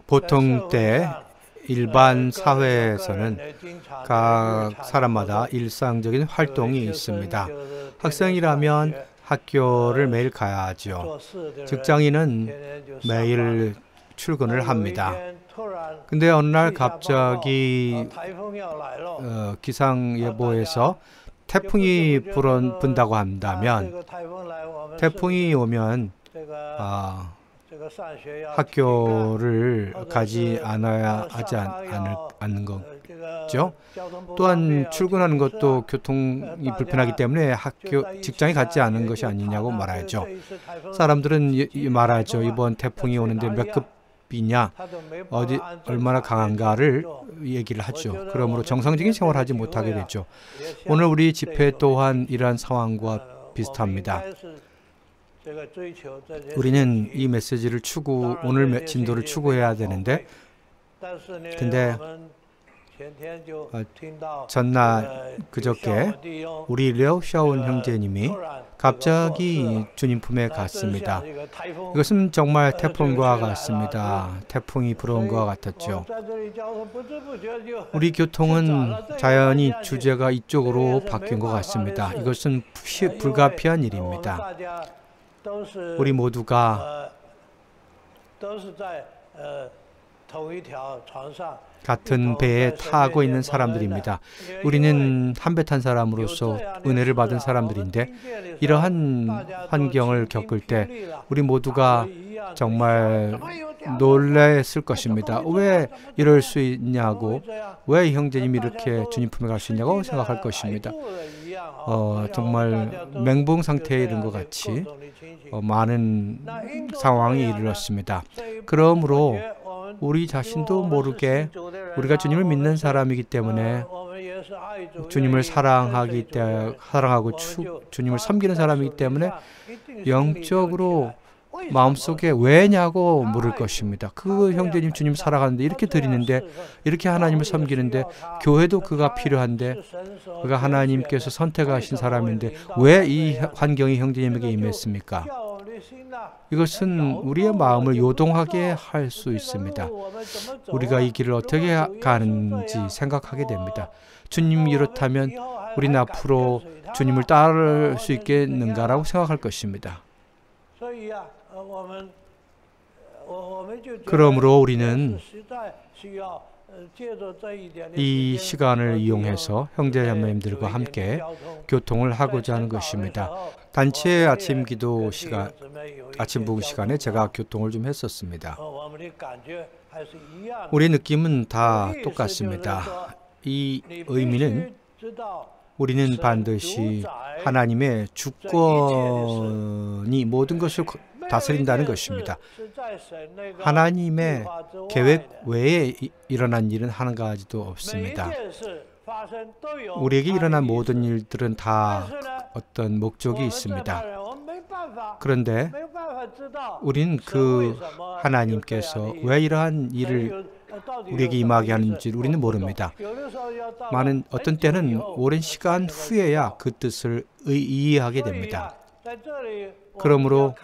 보통 때 일반 사회에서는 각 사람마다 일상적인 활동이 있습니다. 학생이라면 학교를 매일 가야죠. 직장인은 매일 출근을 합니다. 근데 어느 날 갑자기 기상예보에서 태풍이 분다고 한다면 태풍이 오면 학교를 가지 않아야 하지 않는 거죠. 또한 출근하는 것도 교통이 불편하기 때문에 직장에 가지 않은 것이 아니냐고 말하죠. 사람들은 말하죠. 이번 태풍이 오는데 몇 급이냐, 얼마나 강한가를 얘기를 하죠. 그러므로 정상적인 생활을 하지 못하게 되죠. 오늘 우리 집회 또한 이러한 상황과 비슷합니다. 우리는 이 메시지를 오늘 진도를 추구해야 되는데, 근데 전날 그저께 우리 려샤온 형제님이 갑자기 주님 품에 갔습니다. 이것은 정말 태풍과 같습니다. 태풍이 불어온 것과 같았죠. 우리 교통은 자연히 주제가 이쪽으로 바뀐 것 같습니다. 이것은 불가피한 일입니다. 우리 모두가 같은 배에 타고 있는 사람들입니다. 우리는 한 배 탄 사람으로서 은혜를 받은 사람들인데 이러한 환경을 겪을 때 우리 모두가 정말 놀랐을 것입니다. 왜 이럴 수 있냐고, 왜 형제님이 이렇게 주님 품에 갈 수 있냐고 생각할 것입니다. 정말 멘붕 상태에 이른 것 같이 많은 상황이 이르렀습니다. 그러므로 우리 자신도 모르게 우리가 주님을 믿는 사람이기 때문에 주님을 사랑하고 주님을 섬기는 사람이기 때문에 영적으로 마음속에 왜냐고 물을 것입니다. 그 형제님 주님 사랑하는데 이렇게 드리는데 이렇게 하나님을 섬기는데 교회도 그가 필요한데 그가 하나님께서 선택하신 사람인데 왜 이 환경이 형제님에게 임했습니까? 이것은 우리의 마음을 요동하게 할 수 있습니다. 우리가 이 길을 어떻게 가는지 생각하게 됩니다. 주님이 이렇다면 우리는 앞으로 주님을 따를 수 있겠는가라고 생각할 것입니다. 그러므로 우리는 이 시간을 이용해서 형제자매님들과 함께 교통을 하고자 하는 것입니다. 단체 아침 기도 시간, 아침 부흥 시간에 제가 교통을 좀 했었습니다. 우리의 느낌은 다 똑같습니다. 이 의미는 우리는 반드시 하나님의 주권이 모든 것을 다스린다는 것입니다. 하나님의 계획 외에 일어난 일은 한 가지도 없습니다. 우리에게 일어난 모든 일들은 다 어떤 목적이 있습니다. 그런데 우리는 그 하나님께서 왜 이러한 일을 우리에게 임하게 하는지 우리는 모릅니다. 어떤 때는 오랜 시간 후에야 그 뜻을 이해하게 됩니다. 그러므로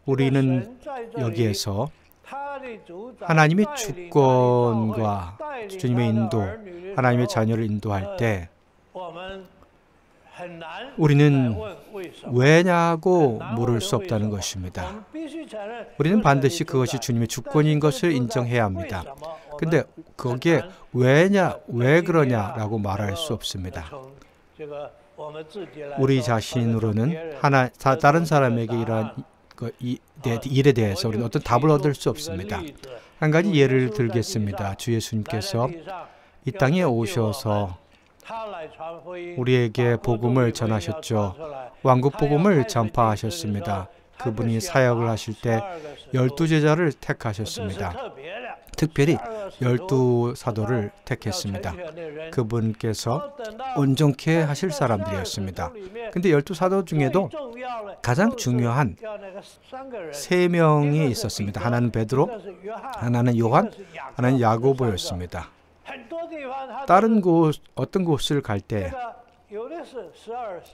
우리는 여기에서 하나님의 주권과 주님의 인도, 하나님의 자녀를 인도할 때 우리는 왜냐고 물을 수 없다는 것입니다. 우리는 반드시 그것이 주님의 주권인 것을 인정해야 합니다. 근데 거기에 왜냐, 왜 그러냐라고 말할 수 없습니다. 우리 자신으로는 다른 사람에게 이러한 일에 대해서 우리는 어떤 답을 얻을 수 없습니다. 한 가지 예를 들겠습니다. 주 예수님께서 이 땅에 오셔서 우리에게 복음을 전하셨죠. 왕국 복음을 전파하셨습니다. 그분이 사역을 하실 때 12제자를 택하셨습니다. 특별히 12사도를 택했습니다. 그분께서 온전케 하실 사람들이었습니다. 근데 12사도 중에도 가장 중요한 3명이 있었습니다. 하나는 베드로, 하나는 요한, 하나는 야고보였습니다. 다른 어떤 곳을 갈 때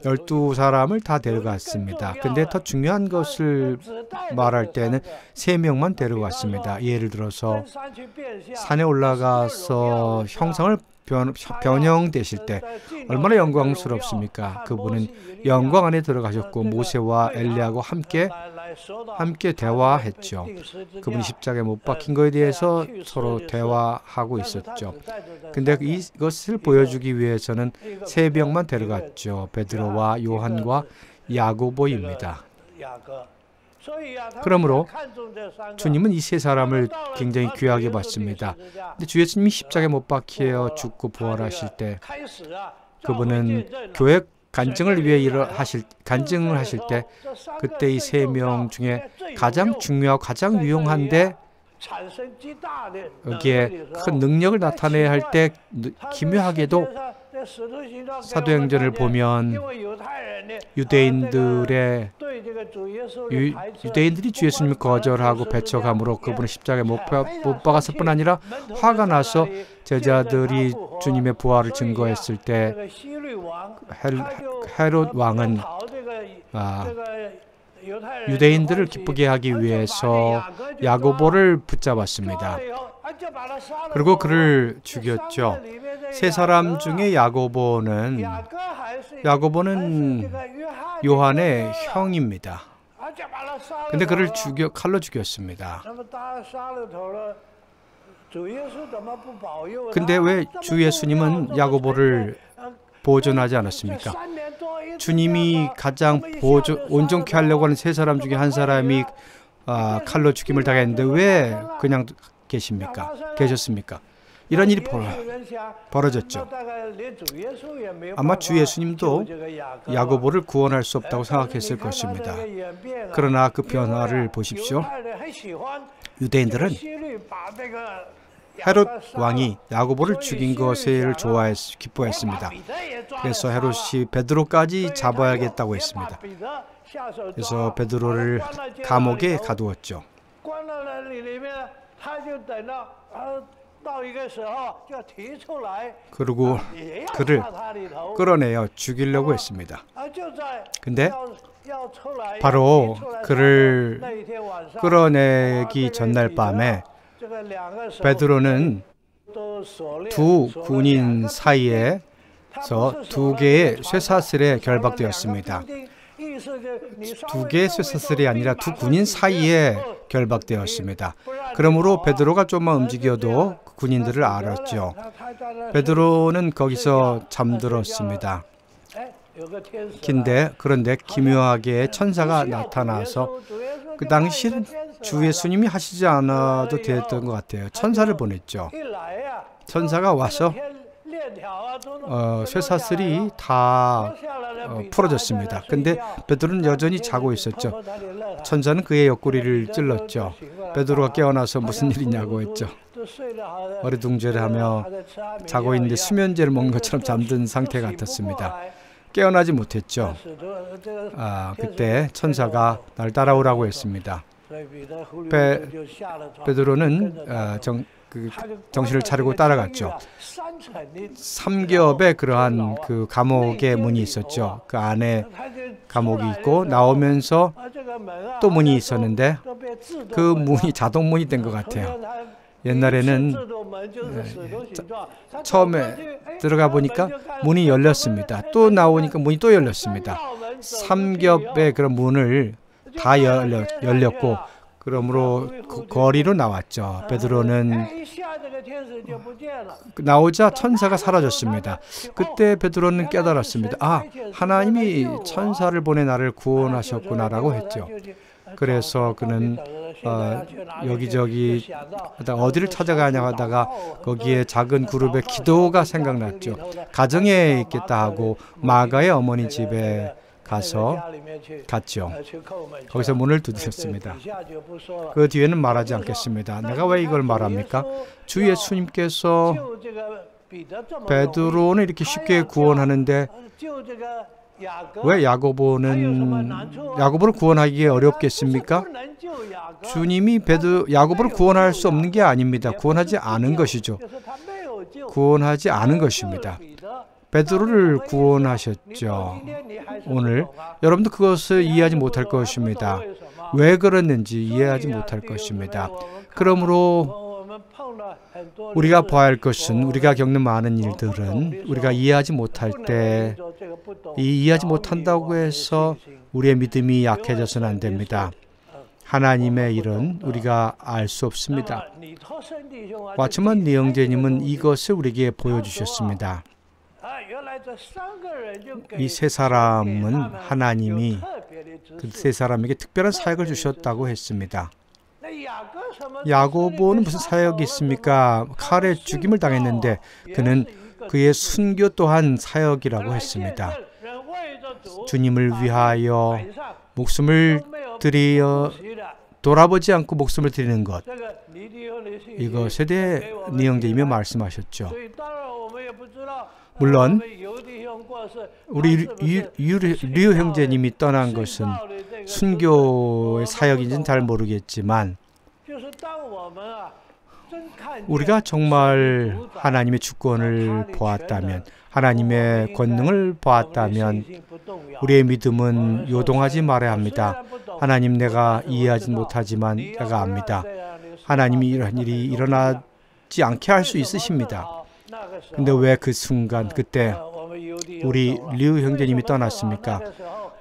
12사람을 다 데려갔습니다. 근데 더 중요한 것을 말할 때는 3명만 데려갔습니다. 예를 들어서 산에 올라가서 형상을 변형되실 때 얼마나 영광스럽습니까? 그분은 영광 안에 들어가셨고 모세와 엘리야하고 함께 대화했죠. 그분이 십자가에 못 박힌 것에 대해서 서로 대화하고 있었죠. 근데 이것을 보여주기 위해서는 3명만 데려갔죠. 베드로와 요한과 야고보입니다. 그러므로 주님은 이 3사람을 굉장히 귀하게 봤습니다. 근데 주 예수님이 십자가에 못 박혀 죽고 부활하실 때 그분은 교회 간증을 위해 간증을 하실 때 그때 이 3명 중에 가장 중요하고 가장 유용한데 여기에 큰 능력을 나타내야 할 때 기묘하게도 사도행전을 보면 유대인들이 주 예수님을 거절하고 배척함으로 그분을 십자가에 못 박았을 뿐 아니라 화가 나서 제자들이 주님의 부활을 증거했을 때 헤롯 왕은 유대인들을 기쁘게 하기 위해서 야고보를 붙잡았습니다. 그리고 그를 죽였죠. 3사람 중에 야고보는 요한의 형입니다. 근데 그를 칼로 죽였습니다. 근데 왜 주 예수님은 야고보를 보존하지 않았습니까? 주님이 가장 온전케 하려고 하는 3사람 중에 한 사람이 칼로 죽임을 당했는데 왜 그냥 계셨습니까? 이런 일이 벌어졌죠. 아마 주 예수님도 야고보를 구원할 수 없다고 생각했을 것입니다. 그러나 그 변화를 보십시오. 유대인들은 헤롯 왕이 야고보를 죽인 것을 기뻐했습니다. 그래서 헤롯이 베드로까지 잡아야겠다고 했습니다. 그래서 베드로를 감옥에 가두었죠. 그리고 그를 끌어내어 죽이려고 했습니다. 근데 바로 그를 끌어내기 전날 밤에 베드로는 2 군인 사이에서 2개의 쇠사슬에 결박되었습니다. 2개의 쇠사슬이 아니라 2 군인 사이에 결박되었습니다. 그러므로 베드로가 좀만 움직여도 군인들을 알았죠. 베드로는 거기서 잠들었습니다. 그런데 기묘하게 천사가 나타나서 그 당시는 주 예수님이 하시지 않아도 됐던 것 같아요. 천사를 보냈죠. 천사가 와서 쇠사슬이 다 풀어졌습니다. 근데 베드로는 여전히 자고 있었죠. 천사는 그의 옆구리를 찔렀죠. 베드로가 깨어나서 무슨 일이냐고 했죠. 어리둥절하며 자고 있는데 수면제를 먹는 것처럼 잠든 상태 같았습니다. 깨어나지 못했죠. 그때 천사가 날 따라오라고 했습니다. 베드로는 정신을 차리고 따라갔죠. 3겹의 그러한 그 감옥의 문이 있었죠. 그 안에 감옥이 있고 나오면서 또 문이 있었는데 그 문이 자동문이 된 것 같아요. 옛날에는 처음에 들어가 보니까 문이 열렸습니다. 또 나오니까 문이 또 열렸습니다. 3겹의 그런 문을 다 열렸고 그러므로 그 거리로 나왔죠. 베드로는 나오자 천사가 사라졌습니다. 그때 베드로는 깨달았습니다. 하나님이 천사를 보내 나를 구원하셨구나라고 했죠. 그래서 그는 여기저기 어디를 찾아가냐 하다가 거기에 작은 그룹의 기도가 생각났죠. 가정에 있겠다 하고 마가의 어머니 집에 갔죠. 거기서 문을 두드렸습니다. 그 뒤에는 말하지 않겠습니다. 내가 왜 이걸 말합니까? 주 예수님께서 베드로는 이렇게 쉽게 구원하는데 왜 야고보를 구원하기에 어렵겠습니까? 주님이 야고보를 구원할 수 없는 게 아닙니다. 구원하지 않은 것이죠. 구원하지 않은 것입니다. 베드로를 구원하셨죠. 오늘 여러분도 그것을 이해하지 못할 것입니다. 왜 그랬는지 이해하지 못할 것입니다. 그러므로 우리가 봐야 할 것은 우리가 겪는 많은 일들은 우리가 이해하지 못할 때 이해하지 못한다고 해서 우리의 믿음이 약해져서는 안 됩니다. 하나님의 일은 우리가 알 수 없습니다. 왓츠먼 리 형제님은 이것을 우리에게 보여주셨습니다. 이 세 사람은 하나님이 그 세 사람에게 특별한 사역을 주셨다고 했습니다. 야고보는 무슨 사역이 있습니까? 칼에 죽임을 당했는데 그는 그의 순교 또한 사역이라고 했습니다. 주님을 위하여 목숨을 드려 돌아보지 않고 목숨을 드리는 것, 이것에 대해 리 형제님이 말씀하셨죠. 물론 우리 류 형제님이 떠난 것은 순교의 사역인지는 잘 모르겠지만 우리가 정말 하나님의 주권을 보았다면, 하나님의 권능을 보았다면 우리의 믿음은 요동하지 말아야 합니다. 하나님, 내가 이해하지 못하지만 내가 압니다. 하나님이 이런 일이 일어나지 않게 할 수 있으십니다. 근데 왜 그 순간 그때 우리 류 형제님이 떠났습니까?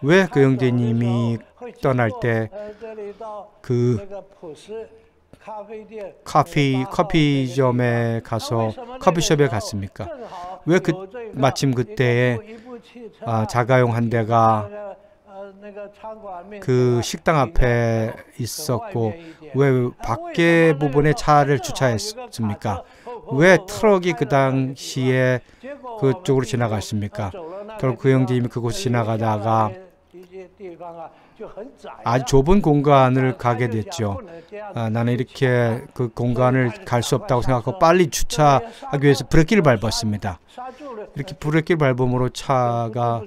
왜 그 형제님이 떠날 때 그 커피점에 가서 커피숍에 갔습니까? 왜 마침 그때에 자가용 한 대가 그 식당 앞에 있었고 왜 밖에 부분에 차를 주차했습니까? 왜 트럭이 그 당시에 그쪽으로 지나갔습니까? 결국 그 형제님이 그곳 지나가다가 아주 좁은 공간을 가게 됐죠. 나는 이렇게 그 공간을 갈 수 없다고 생각하고 빨리 주차하기 위해서 브레이크를 밟았습니다. 이렇게 브레이크를 밟음으로 차가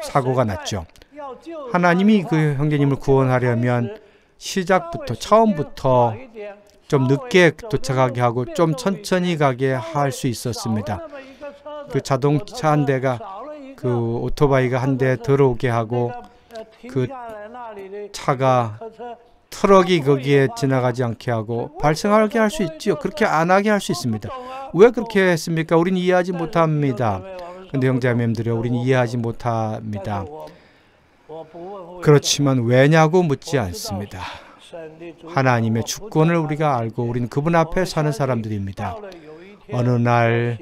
사고가 났죠. 하나님이 그 형제님을 구원하려면 시작부터, 처음부터 좀 늦게 도착하게 하고 좀 천천히 가게 할 수 있었습니다. 그 자동차 한 대가, 그 오토바이가 한 대 들어오게 하고 그 차가, 트럭이 거기에 지나가지 않게 하고 발생하게 할 수 있지요. 그렇게 안 하게 할 수 있습니다. 왜 그렇게 했습니까? 우리는 이해하지 못합니다. 근데 형제자매님들이요, 우리는 이해하지 못합니다. 그렇지만 왜냐고 묻지 않습니다. 하나님의 주권을 우리가 알고 우리는 그분 앞에 사는 사람들입니다. 어느 날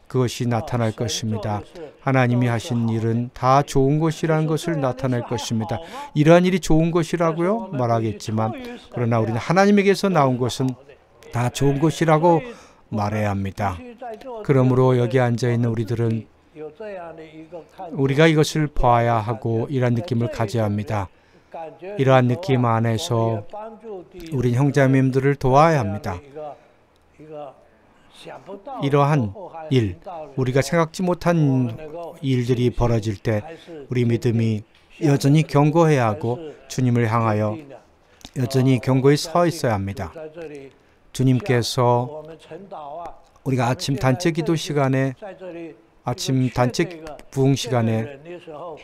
그것이 나타날 것입니다. 하나님이 하신 일은 다 좋은 것이라는 것을 나타낼 것입니다. 이러한 일이 좋은 것이라고요? 말하겠지만 그러나 우리는 하나님에게서 나온 것은 다 좋은 것이라고 말해야 합니다. 그러므로 여기 앉아있는 우리들은 우리가 이것을 봐야 하고 이러한 느낌을 가져야 합니다. 이러한 느낌 안에서 우린 형제자매님들을 도와야 합니다. 이러한 일, 우리가 생각지 못한 일들이 벌어질 때 우리 믿음이 여전히 견고해야 하고 주님을 향하여 여전히 견고히 서 있어야 합니다. 주님께서 우리가 아침 단체 기도 시간에, 아침 단체 부흥 시간에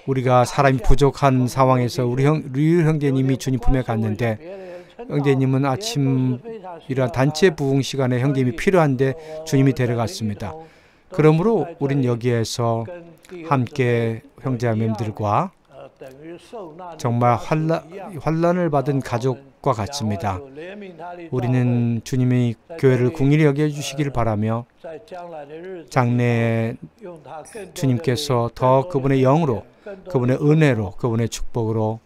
우리가 사람이 부족한 상황에서 우리 류 형제님이 주님 품에 갔는데 형제님은 아침 이런 단체 부흥 시간에 형제님이 필요한데 주님이 데려갔습니다. 그러므로 우린 여기에서 함께 형제자매님들과 정말 환난을 받은 가족과 같습니다. 우리는 주님의 교회를 긍휼히 여겨주시기를 바라며 장래에 주님께서 더 그분의 영으로, 그분의 은혜로, 그분의 축복으로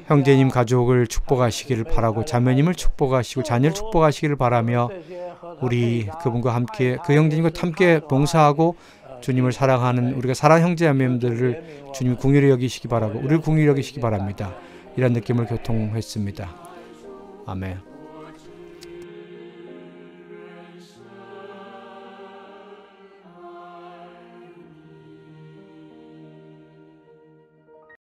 형제님 가족을 축복하시기를 바라고 자매님을 축복하시고 자녀를 축복하시기를 바라며 우리 그분과 함께, 그 형제님과 함께 봉사하고 주님을 사랑하는 우리가 사랑하는 형제자매님들을 주님 긍휼히 여기시기 바라고 우리를 긍휼히 여기시기 바랍니다. 이런 느낌을 교통했습니다. 아멘.